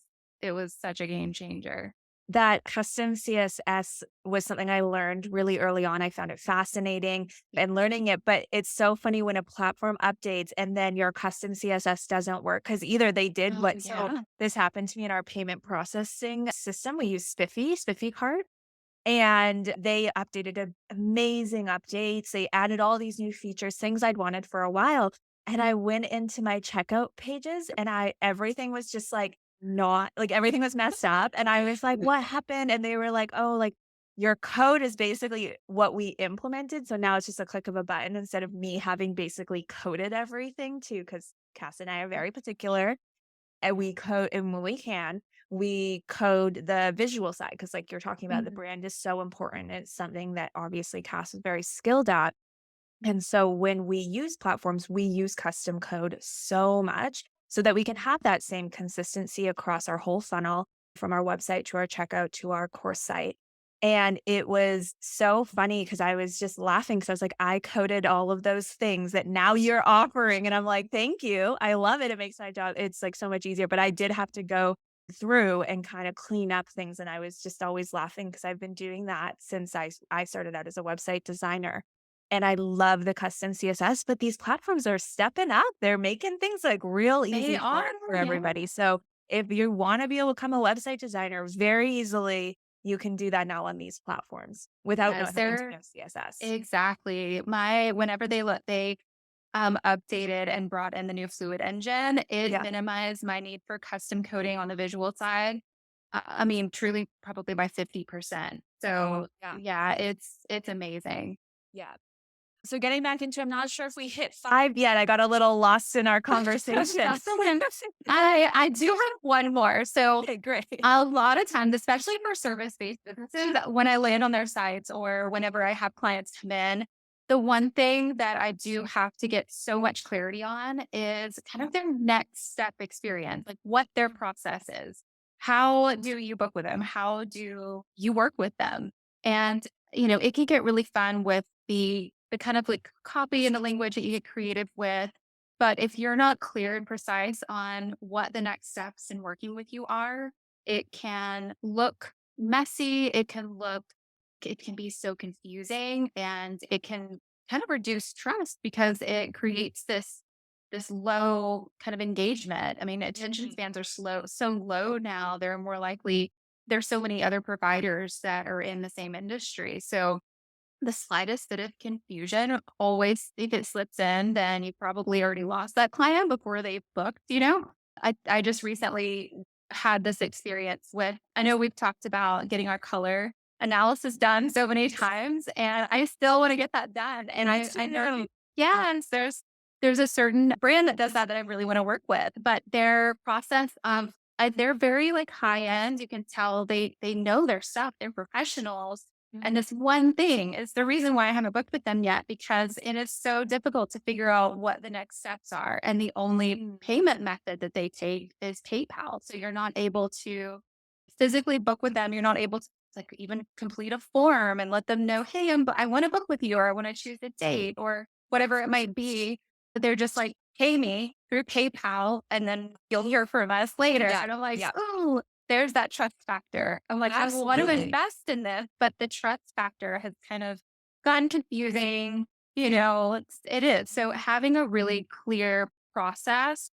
it was such a game changer. That custom CSS was something I learned really early on. I found it fascinating and learning it, but it's so funny when a platform updates and then your custom CSS doesn't work because either they did Oh what so yeah, this happened to me in our payment processing system. We use Spiffy Cart. And they updated amazing updates. They added all these new features, things I'd wanted for a while. And I went into my checkout pages and everything was just like not like everything was messed up. And I was like, what happened? And they were like, oh, like your code is basically what we implemented. So now it's just a click of a button instead of me having basically coded everything too. Cause Cass and I are very particular and we code and when we code the visual side because like you're talking about, the Mhm. brand is so important. It's something that obviously Cass is very skilled at. And so when we use platforms, we use custom code so much so that we can have that same consistency across our whole funnel from our website to our checkout to our course site. And it was so funny because I was just laughing because I was like, I coded all of those things that now you're offering. And I'm like, thank you. I love it. It makes my job, it's like so much easier. But I did have to go through and kind of clean up things. And I was just always laughing because I've been doing that since I started out as a website designer. And I love the custom CSS, but these platforms are stepping up. They're making things like real They easy are. for Yeah. everybody. So if you want to be able to become a website designer very easily, you can do that now on these platforms without Yes, having to they're know CSS. exactly whenever they updated and brought in the new Fluid engine, it Yeah. minimized my need for custom coding on the visual side. I mean, truly, probably by 50%. So Yeah. yeah, it's amazing. Yeah. So getting back into, I'm not sure if we hit five yet. I got a little lost in our conversation. That's okay. I do have one more. So Okay, great. a lot of times, especially for service-based businesses, when I land on their sites or whenever I have clients come in, the one thing that I do have to get so much clarity on is kind of their next step experience, like what their process is. How do you book with them? How do you work with them? And, it can get really fun with the kind of like copy and the language that you get creative with. But if you're not clear and precise on what the next steps in working with you are, it can look messy. It can be so confusing and it can kind of reduce trust because it creates this low kind of engagement. I mean, attention Mhm. spans are so low now. They're more likely there's so many other providers that are in the same industry. So the slightest bit of confusion always, if it slips in, then you probably already lost that client before they've booked. I just recently had this experience with, I know we've talked about getting our color analysis done so many times, and I still want to get that done. And I know, yeah, and there's a certain brand that does that I really want to work with, but their process they're very like high end. You can tell they know their stuff. They're professionals, and this one thing is the reason why I haven't booked with them yet, because it is so difficult to figure out what the next steps are. And the only Mhm. payment method that they take is PayPal. So you're not able to physically book with them. You're not able to like even complete a form and let them know, hey, I want to book with you, or I want to choose a date or whatever it might be. But they're just like, pay me through PayPal and then you'll hear from us later. Yeah. And I'm like, Yeah. oh, there's that trust factor. I'm like, I want to Absolutely. invest in this, but the trust factor has kind of gotten confusing. It is. So having a really clear process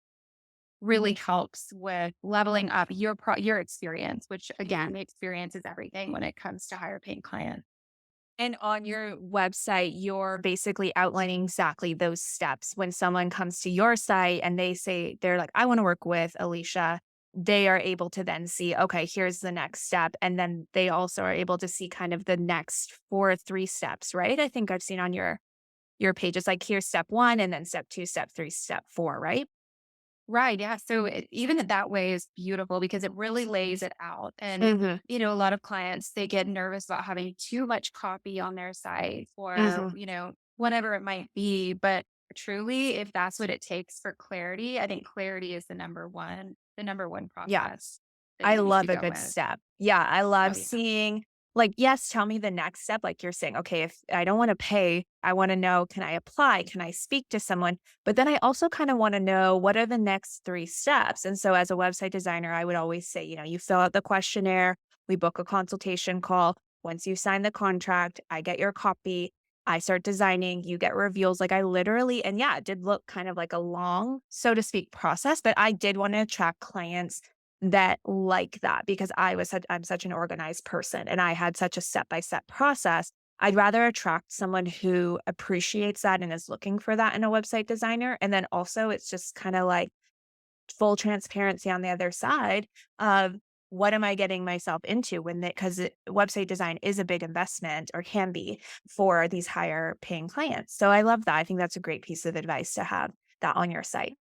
really helps with leveling up your experience, which again, the experience is everything when it comes to higher paying clients. And on your website, you're basically outlining exactly those steps. When someone comes to your site and they say, they're like, I want to work with Alicia, they are able to then see, okay, here's the next step. And then they also are able to see kind of the next 3 steps, right? I think I've seen on your page, it's like here's step 1 and then step 2, step 3, step 4, right? Right. Yeah. So even that way is beautiful because it really lays it out. And, Hmm. a lot of clients, they get nervous about having too much copy on their site or, Hmm. whatever it might be. But truly, if that's what it takes for clarity, I think clarity is the number one Yeah. process that I you need to love a go good with. step. Yeah, I Oh, love yeah. seeing like, yes, tell me the next step. Like you're saying, okay, if I don't want to pay, I want to know, can I apply? Can I speak to someone? But then I also kind of want to know what are the next 3 steps. And so as a website designer, I would always say, you fill out the questionnaire, we book a consultation call. Once you sign the contract, I get your copy. I start designing, you get reviews. Like I literally, and yeah, it did look kind of like a long, so to speak, process, but I did want to attract clients that like that because I'm such an organized person and I had such a step-by-step process. I'd rather attract someone who appreciates that and is looking for that in a website designer. And then also it's just kind of like full transparency on the other side of what am I getting myself into when because website design is a big investment or can be for these higher paying clients. So I love that. I think that's a great piece of advice to have that on your site.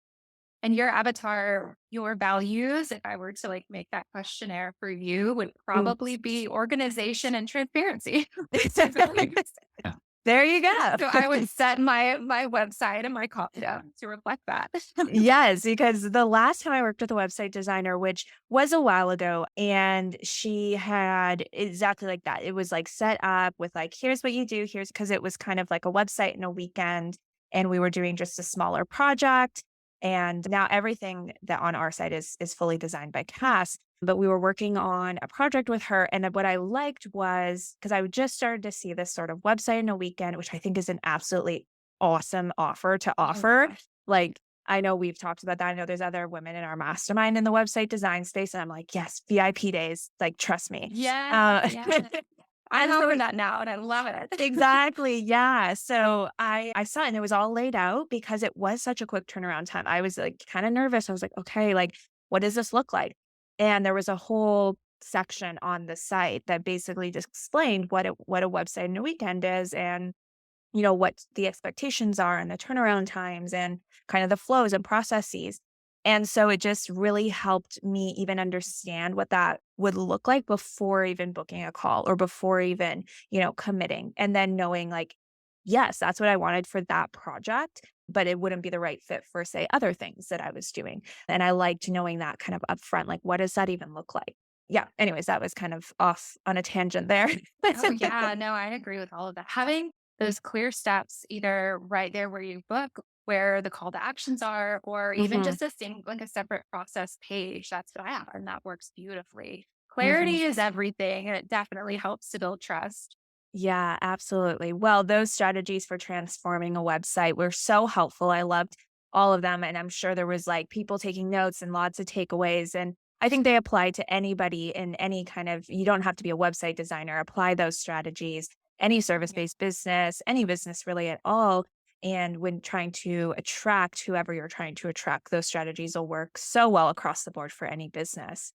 And your avatar, your values, if I were to like make that questionnaire for you, would Mm. probably be organization and transparency. Yeah. There you So go. I would set my website and my copy down to reflect that. Yes, because the last time I worked with a website designer, which was a while ago, and she had exactly like that. It was like set up with like, here's what you do, here's because it was kind of like a website in a weekend, and we were doing just a smaller project. And now everything that on our site is fully designed by Cass. But we were working on a project with her. And what I liked was because I just started to see this sort of website in a weekend, which I think is an absolutely awesome offer to Oh, offer. gosh. Like I know we've talked about that. I know there's other women in our mastermind in the website design space, and I'm like, yes, VIP days, like trust me. Yeah, Uh, yeah. I'm and so doing that now and I love it. exactly, yeah. So I saw it and it was all laid out because it was such a quick turnaround time. I was like kind of nervous. I was like, okay, like what does this look like? And there was a whole section on the site that basically just explained what a website in a weekend is and what the expectations are and the turnaround times and kind of the flows and processes. And so it just really helped me even understand what that would look like before even booking a call or before even, committing. And then knowing like, yes, that's what I wanted for that project, but it wouldn't be the right fit for, say, other things that I was doing. And I liked knowing that kind of upfront, like, what does that even look like? Yeah. Anyways, that was kind of off on a tangent there. Oh, yeah. No, I agree with all of that. Having those clear steps, either right there where you book, where the call to actions are, or even Hmm. just like a separate process page, that's fab. And that works beautifully. Hmm. Clarity is everything. And it definitely helps to build trust. Yeah, absolutely. Well, those strategies for transforming a website were so helpful. I loved all of them. And I'm sure there was like people taking notes and lots of takeaways. And I think they apply to anybody in any kind of, you don't have to be a website designer, apply those strategies, any service Yeah. based business, any business really at all. And when trying to attract whoever you're trying to attract, those strategies will work so well across the board for any business.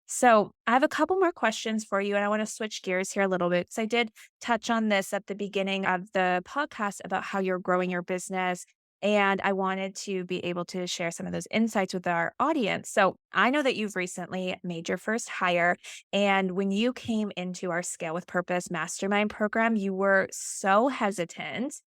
So, I have a couple more questions for you, and I want to switch gears here a little bit because I did touch on this at the beginning of the podcast about how you're growing your business. And I wanted to be able to share some of those insights with our audience. So, I know that you've recently made your first hire. And when you came into our Scale with Purpose mastermind program, you were so hesitant.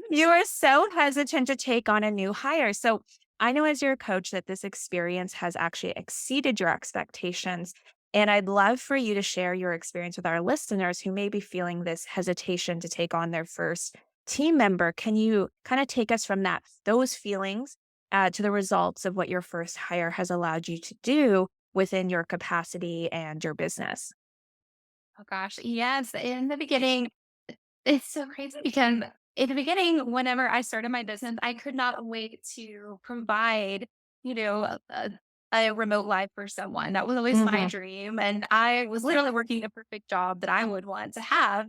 You were so hesitant to take on a new hire. So, I know as your coach that this experience has actually exceeded your expectations. And I'd love for you to share your experience with our listeners who may be feeling this hesitation to take on their first team member. Can you kind of take us from those feelings, to the results of what your first hire has allowed you to do within your capacity and your business? Oh gosh, yes. In the beginning, it's so crazy because in the beginning, whenever I started my business, I could not wait to provide, you know, a remote life for someone. That was always my Hmm. dream. And I was literally working the perfect job that I would want to have.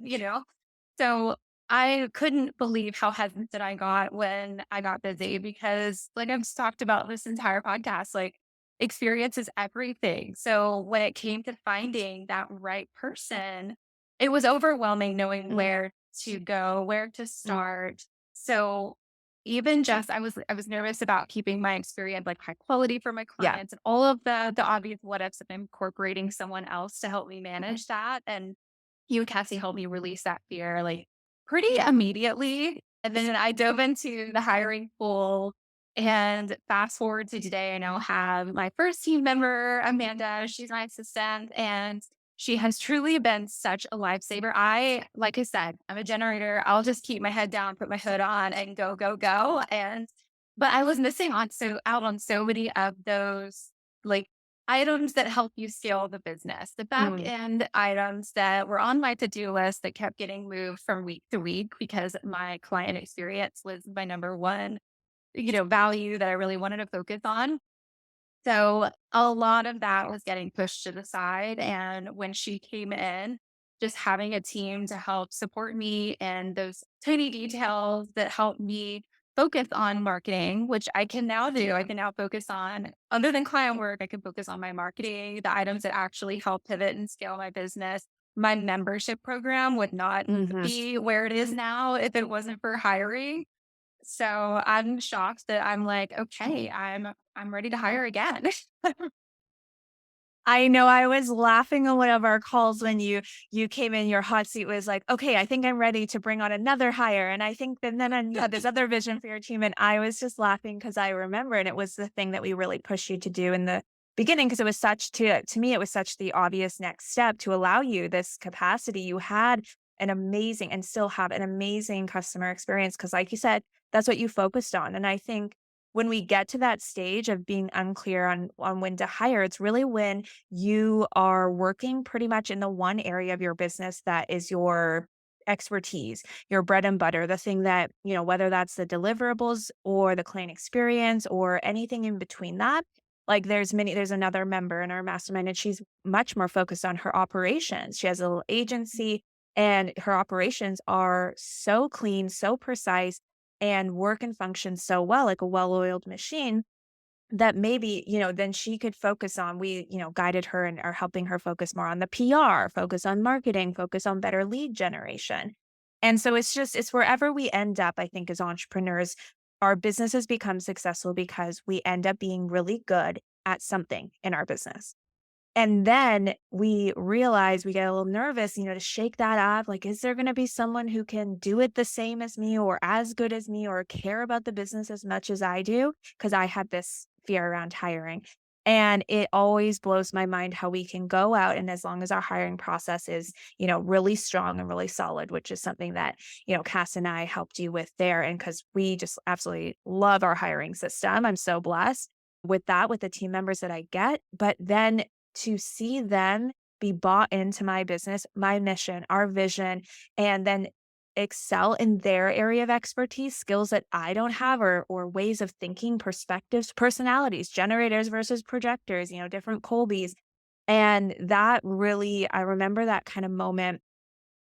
So I couldn't believe how hesitant I got when I got busy because, like I've talked about this entire podcast, like experience is everything. So when it came to finding that right person, it was overwhelming knowing Hmm. where to go, where to start. So even just I was nervous about keeping my experience like high quality for my Yeah. clients and all of the obvious what ifs of incorporating someone else to help me manage that. And you and Cassie helped me release that fear like pretty immediately. And then I dove into the hiring pool and fast forward to today, I now have my first team member, Amanda. She's my assistant, and she has truly been such a lifesaver. Like I said, I'm a generator. I'll just keep my head down, put my hood on, and go, go, go. But I was missing out on so many of those like items that help you scale the business, the back Mm. end items that were on my to do list that kept getting moved from week to week because my client experience was my number one value that I really wanted to focus on. So a lot of that was getting pushed to the side. And when she came in, just having a team to help support me and those tiny details that help me focus on marketing, which I can now do. I can now focus on, other than client work, I can focus on my marketing, the items that actually help pivot and scale my business. My membership program would not Hmm. be where it is now if it wasn't for hiring. So I'm shocked that I'm like, okay, I'm ready to hire again. I know I was laughing on one of our calls when you came in, your hot seat was like, "Okay, I think I'm ready to bring on another hire." And I think that then you had this other vision for your team. And I was just laughing because I remember, and it was the thing that we really pushed you to do in the beginning, because it was such to me, it was such the obvious next step to allow you this capacity. You had an amazing and still have an amazing customer experience because, like you said, that's what you focused on. And I think when we get to that stage of being unclear on when to hire, it's really when you are working pretty much in the one area of your business that is your expertise, your bread and butter, the thing that, whether that's the deliverables or the client experience or anything in between that. Like there's another member in our mastermind, and she's much more focused on her operations. She has a little agency, and her operations are so clean, so precise, and work and function so well, like a well-oiled machine, that maybe, then she could focus on, we, guided her and are helping her focus more on the PR, focus on marketing, focus on better lead generation. And so it's wherever we end up, I think, as entrepreneurs, our businesses become successful because we end up being really good at something in our business. And then we realize we get a little nervous, to shake that off. Like, is there going to be someone who can do it the same as me or as good as me or care about the business as much as I do? Because I had this fear around hiring. And it always blows my mind how we can go out, and as long as our hiring process is, really strong and really solid, which is something that, Cass and I helped you with there. And because we just absolutely love our hiring system. I'm so blessed with that, with the team members that I get. But then to see them be bought into my business, my mission, our vision, and then excel in their area of expertise, skills that I don't have, or ways of thinking, perspectives, personalities, generators versus projectors, different Colbys. And that really, I remember that kind of moment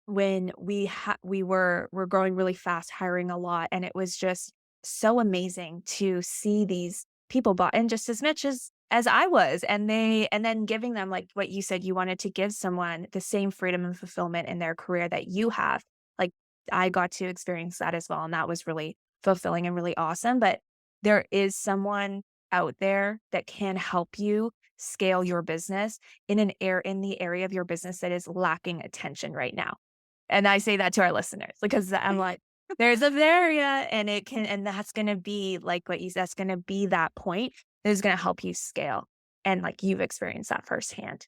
when we were growing really fast, hiring a lot, and it was just so amazing to see these people bought in just as much as I was, and then giving them, like what you said, you wanted to give someone the same freedom and fulfillment in their career that you have. Like, I got to experience that as well, and that was really fulfilling and really awesome. But there is someone out there that can help you scale your business in the area of your business that is lacking attention right now. And I say that to our listeners because I'm like, there's a area, and that's going to be like that's going to be that point that is going to help you scale. And like you've experienced that firsthand.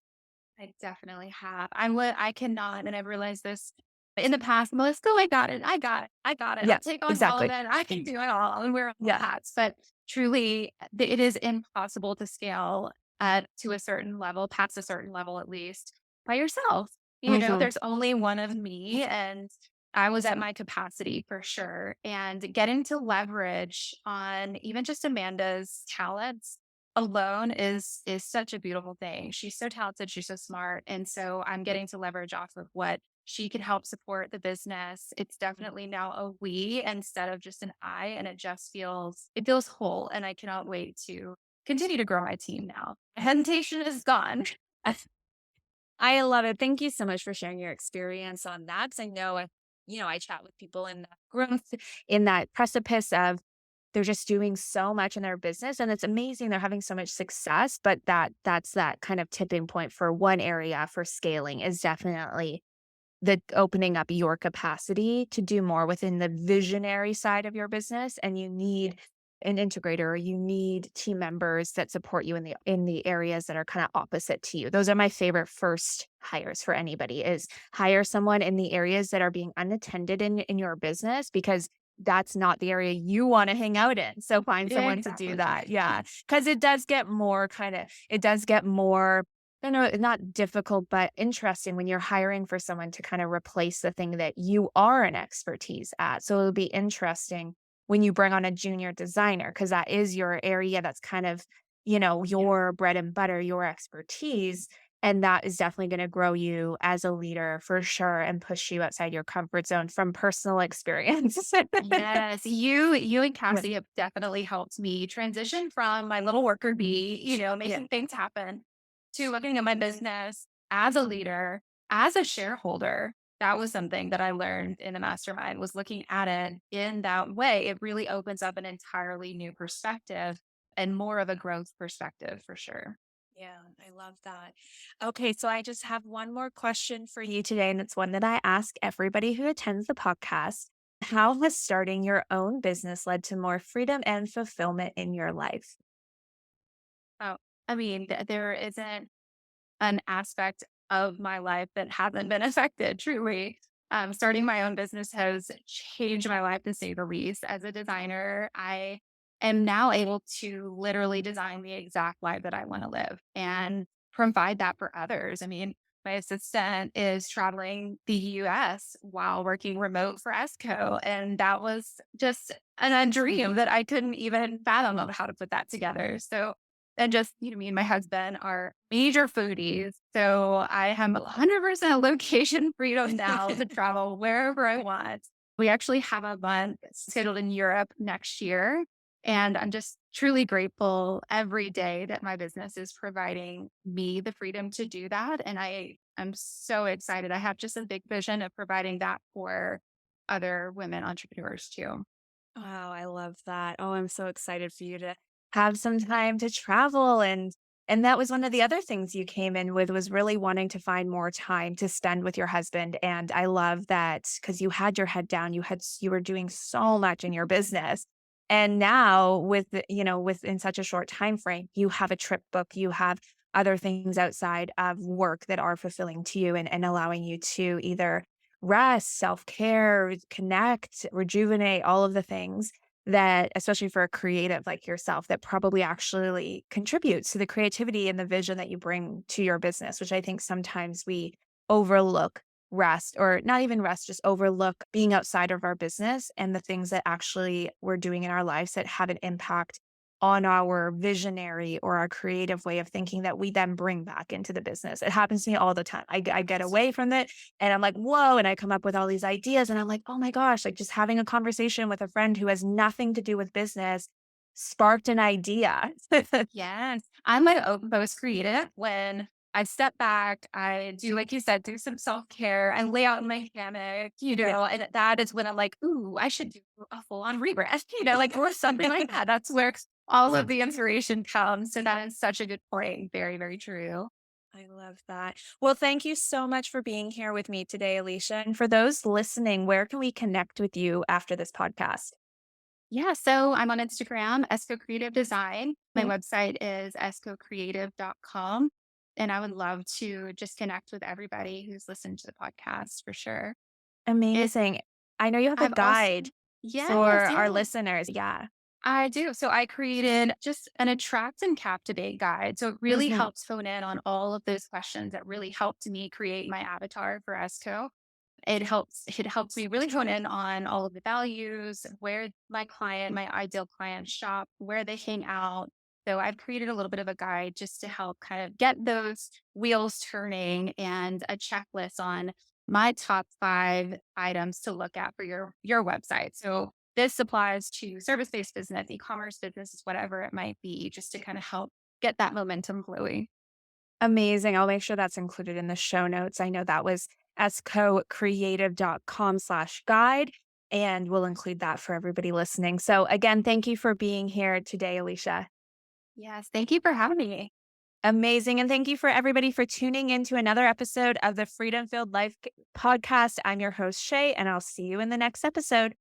I definitely have. I cannot, and I've realized this in the past. Let's go. I got it. I got it. I got it. I'll Yes, take on all of exactly. it. I can do it all and wear all the Yeah. hats. But truly, it is impossible to scale to a certain level, past a certain level at least, by yourself. Mhm. There's only one of me, and I was at my capacity for sure. And getting to leverage on even just Amanda's talents alone is such a beautiful thing. She's so talented, she's so smart, and so I'm getting to leverage off of what she can help support the business. It's definitely now a we instead of just an I, and it feels whole, and I cannot wait to continue to grow my team now. Hesitation is gone. I love it. Thank you so much for sharing your experience on that. Because I know, I chat with people in that growth, in that precipice of they're just doing so much in their business, and it's amazing. They're having so much success, but that's that kind of tipping point for one area for scaling is definitely the opening up your capacity to do more within the visionary side of your business, and you need an integrator, or you need team members that support you in the areas that are kind of opposite to you. Those are my favorite first hires for anybody is hire someone in the areas that are being unattended in your business because that's not the area you want to hang out in. So find someone to do Exactly. that. Yeah. Cause it does get more I know not difficult, but interesting when you're hiring for someone to kind of replace the thing that you are an expertise at. So it'll be interesting when you bring on a junior designer, because that is your area that's kind of, Yeah. your bread and butter, your expertise. And that is definitely going to grow you as a leader for sure and push you outside your comfort zone from personal experience. Yes, you and Yeah. Cassie have definitely helped me transition from my little worker bee, Yeah. making things happen, to looking at my business as a leader, as a shareholder. That was something that I learned in the mastermind was looking at it in that way. It really opens up an entirely new perspective and more of a growth perspective for sure. Yeah, I love that. Okay, so I just have one more question for you today, and it's one that I ask everybody who attends the podcast. How has starting your own business led to more freedom and fulfillment in your life? Oh, I mean, there isn't an aspect of my life that hasn't been affected, truly. Starting my own business has changed my life to say the least. As a designer, I am now able to literally design the exact life that I want to live and provide that for others. I mean, my assistant is traveling the US while working remote for ESCO. And that was just a dream that I couldn't even fathom of how to put that together. So and just, me and my husband are major foodies. So I have 100% location freedom now to travel wherever I want. We actually have a month scheduled in Europe next year. And I'm just truly grateful every day that my business is providing me the freedom to do that. And I'm so excited. I have just a big vision of providing that for other women entrepreneurs too. Wow, I love that. Oh, I'm so excited for you to have some time to travel and that was one of the other things you came in with was really wanting to find more time to spend with your husband and I love that cuz you had your head down, you were doing so much in your business. And now within such a short time frame, you have a trip book, you have other things outside of work that are fulfilling to you and allowing you to either rest, self-care, connect, rejuvenate, all of the things that especially for a creative like yourself that probably actually contributes to the creativity and the vision that you bring to your business, which I think sometimes we overlook rest or not even rest, just overlook being outside of our business and the things that actually we're doing in our lives that have an impact on our visionary or our creative way of thinking that we then bring back into the business. It happens to me all the time. I get away from it and I'm like, whoa. And I come up with all these ideas and I'm like, oh my gosh, like just having a conversation with a friend who has nothing to do with business sparked an idea. Yes. I'm my own most creative when I step back, I do, like you said, do some self care, I lay out in my hammock, Yeah. and that is when I'm like, ooh, I should do a full on rebrand, like or something like that. That's where all of the inspiration comes. So that is such a good point. Very, very true. I love that. Well, thank you so much for being here with me today, Alicia. And for those listening, where can we connect with you after this podcast? Yeah. So I'm on Instagram, Esco Creative Design. My website is escocreative.com. And I would love to just connect with everybody who's listened to the podcast for sure. It Amazing. I know you have a I've also guide for Yes, our yes. listeners. Yeah. I do. So I created just an attract and captivate guide. So it really Mhm. helps hone in on all of those questions that really helped me create my avatar for ESCO. It helps me really hone in on all of the values, where my ideal client shop, where they hang out. So I've created a little bit of a guide just to help kind of get those wheels turning and a checklist on my top 5 items to look at for your website. So this applies to service-based business, e-commerce businesses, whatever it might be, just to kind of help get that momentum flowing. Amazing. I'll make sure that's included in the show notes. I know that was escocreative.com/guide, and we'll include that for everybody listening. So again, thank you for being here today, Alicia. Yes, thank you for having me. Amazing. And thank you for everybody for tuning in to another episode of the Freedom Filled Life podcast. I'm your host, Shay, and I'll see you in the next episode.